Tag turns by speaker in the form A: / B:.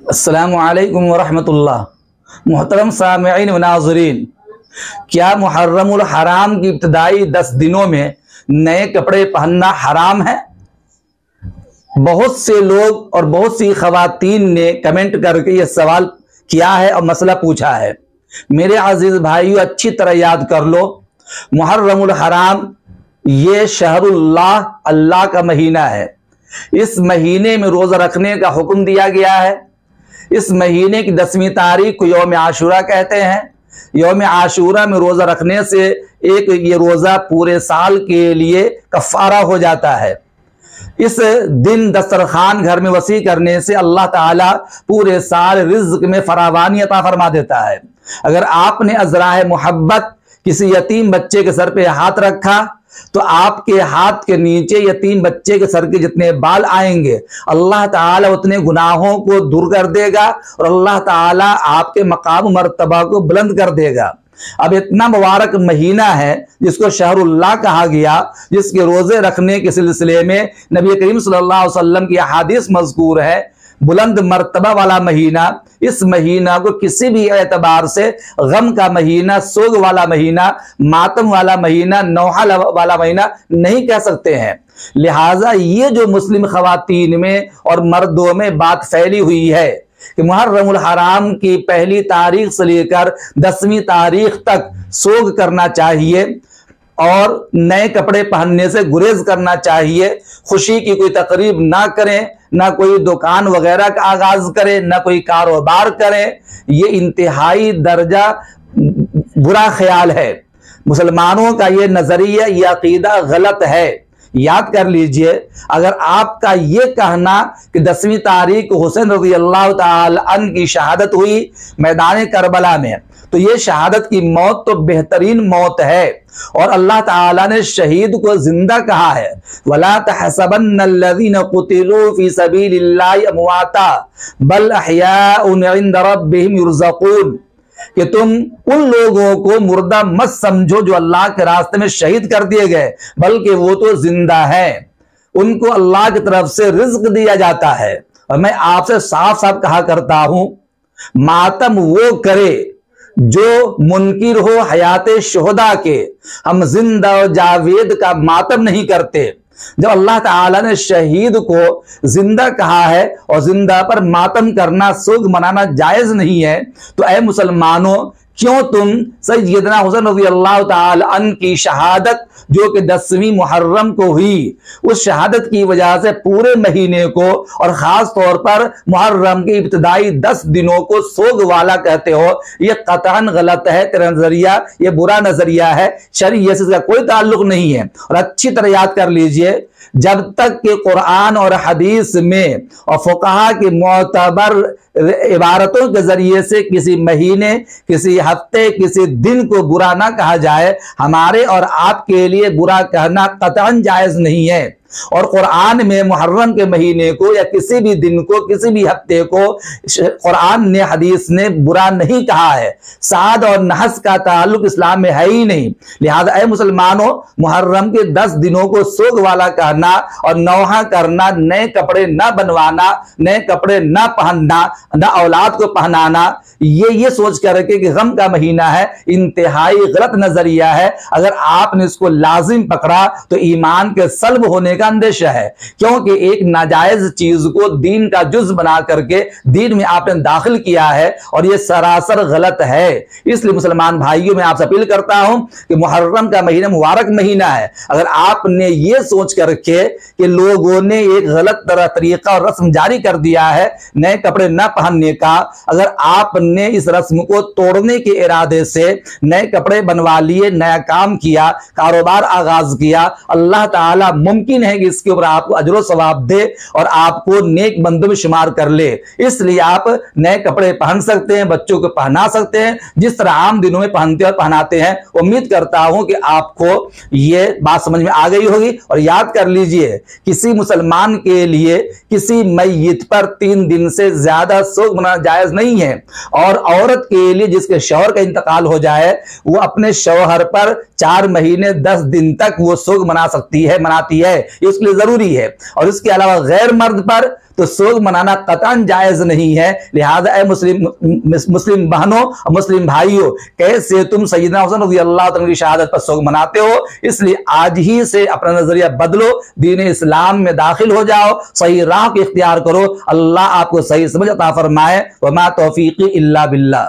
A: अस्सलामु अलैकुम वरहमतुल्लाह। मोहतरम सामिईन व नाज़रीन, क्या मुहर्रमुल हराम की इब्तदाई 10 दिनों में नए कपड़े पहनना हराम है? बहुत से लोग और बहुत सी खवातीन ने कमेंट करके यह सवाल किया है और मसला पूछा है। मेरे अजीज भाइयों, अच्छी तरह याद कर लो, मुहर्रमुल हराम ये शहरुल्लाह, अल्लाह का महीना है। इस महीने में रोजा रखने का हुक्म दिया गया है। इस महीने की 10वीं तारीख को यौम आशूरा कहते हैं। यौम आशूरा में रोजा रखने से एक ये रोजा पूरे साल के लिए कफ़ारा हो जाता है। इस दिन दस्तरखान घर में वसी करने से अल्लाह ताला पूरे साल रिज्क में फरावानी अता फरमा देता है। अगर आपने अज़राए मोहब्बत किसी यतीम बच्चे के सर पे हाथ रखा तो आपके हाथ के नीचे यतीम बच्चे के सर के जितने बाल आएंगे, अल्लाह ताला उतने गुनाहों को दूर कर देगा और अल्लाह ताला आपके मकाम मर्तबा को बुलंद कर देगा। अब इतना मुबारक महीना है जिसको शहरुल्लाह कहा गया, जिसके रोजे रखने के सिलसिले में नबी करीम सल्लल्लाहु अलैहि वसल्लम की अहादीस मज़कूर है। बुलंद मर्तबा वाला महीना, इस महीना को किसी भी एतबार से गम का महीना, सोग वाला महीना, मातम वाला महीना, नौहा वाला महीना नहीं कह सकते हैं। लिहाजा ये जो मुस्लिम खवातीन में और मर्दों में बात फैली हुई है कि मुहर्रमुल हराम की पहली तारीख से लेकर 10वीं तारीख तक सोग करना चाहिए और नए कपड़े पहनने से गुरेज करना चाहिए, खुशी की कोई तकरीब ना करें, ना कोई दुकान वगैरह का आगाज करें, ना कोई कारोबार करें, ये इंतहाई दर्जा बुरा ख्याल है। मुसलमानों का ये नजरिया, ये अकीदा गलत है। याद कर लीजिए, अगर आपका ये कहना कि 10वीं तारीख को हुसैन रज़ी अल्लाह ताला अन्हु की शहादत हुई मैदान करबला में, तो ये शहादत की मौत तो बेहतरीन मौत है और अल्लाह ताला ने शहीद को जिंदा कहा है। वला तहसबन्नल्लज़ीना कुतिलू फी सबीलिल्लाहि अमवाता बल अहयाउन इंद रब्बिहिम युरज़क़ून, कि तुम उन लोगों को मुर्दा मत समझो जो अल्लाह के रास्ते में शहीद कर दिए गए, बल्कि वो तो जिंदा है, उनको अल्लाह की तरफ से रिज्क दिया जाता है। और मैं आपसे साफ साफ कहा करता हूं, मातम वो करे जो मुनकिर हो हयाते शुहदा के। हम जिंदा और जावेद का मातम नहीं करते। जब अल्लाह ताला ने शहीद को जिंदा कहा है और जिंदा पर मातम करना, सोग मनाना जायज नहीं है, तो ऐ मुसलमानों, क्यों तुम सैयदना हुसैन रज़ी अल्लाह ताला अन्हु की शहादत जो कि 10वीं मुहर्रम को हुई, उस शहादत की वजह से पूरे महीने को और ख़ास तौर पर मुहर्रम के इब्तदाई 10 दिनों को सोग वाला कहते हो? ये कतन गलत है। तेरा नजरिया ये बुरा नजरिया है, शरीयत से इसका कोई ताल्लुक नहीं है। और अच्छी तरह याद कर लीजिए, जब तक कि कुरान और हदीस में और फुक़हा की मोतबर इबारतों के जरिए से किसी महीने, किसी हफ्ते, किसी दिन को बुरा ना कहा जाए, हमारे और आपके लिए बुरा कहना कतई जायज नहीं है। और कुरान में मुहर्रम के महीने को या किसी भी दिन को, किसी भी हफ्ते को कुरान ने, हदीस ने बुरा नहीं कहा है। साद और नहस का ताल्लुक इस्लाम में है ही नहीं। लिहाजा ऐ मुसलमानों, मुहर्रम के 10 दिनों को सोग वाला कहना और नौहा करना, नए कपड़े ना बनवाना, नए कपड़े ना पहनना, ना औलाद को पहनाना, ये सोच करके कि गम का महीना है, इंतहाई गलत नजरिया है। अगर आपने इसको लाजिम पकड़ा तो ईमान के सल्ब होने का अंदेशा है, क्योंकि एक नाजायज चीज को दीन का जुज बना करके दीन में आपने दाखिल किया है और यह सरासर गलत है। इसलिए मुसलमान भाइयों, मैं आपसे अपील करता हूं कि मुहर्रम का महीना मुबारक महीना है। अगर आपने ये सोच करके कि लोगों ने एक गलत तरीका और रस्म जारी कर दिया है नए कपड़े न पहनने का, अगर आपने इस रस्म को तोड़ने के इरादे से नए कपड़े बनवा लिए, नया काम किया, कारोबार आगाज किया, अल्लाह ताला मुमकिन है कि इसके ऊपर आपको अजर सवाब दे और आपको नेक बंदों में शुमार कर ले। इसलिए आप नए कपड़े पहन सकते हैं, बच्चों को पहना सकते हैं, जिस तरह आम दिनों में पहनते और पहनाते हैं। उम्मीद करता हूं कि आपको ये बात समझ में आ गई होगी। और याद कर लीजिए, किसी मुसलमान के लिए किसी मैयत पर 3 दिन से ज्यादा शोक मनाना जायज नहीं है। और औरत के लिए जिसके शौहर का इंतकाल हो जाए, वो अपने शौहर पर 4 महीने 10 दिन तक वो शोक मना सकती है, मनाती है। ये उसके लिए जरूरी है। और इसके अलावा गैर मर्द पर तो सोग मनाना कतन जायज नहीं है। लिहाजा ए मुस्लिम बहनों और मुस्लिम भाइयों, कैसे तुम सैयदना हुसैन रज़ी अल्लाह तआला की शहादत पर सोग मनाते हो, इसलिए आज ही से अपना नजरिया बदलो, दीन इस्लाम में दाखिल हो जाओ, सही राह को इख्तियार करो। अल्लाह आपको सही समझ अता फरमाए। वमा तौफीकी इल्ला बिल्लाह।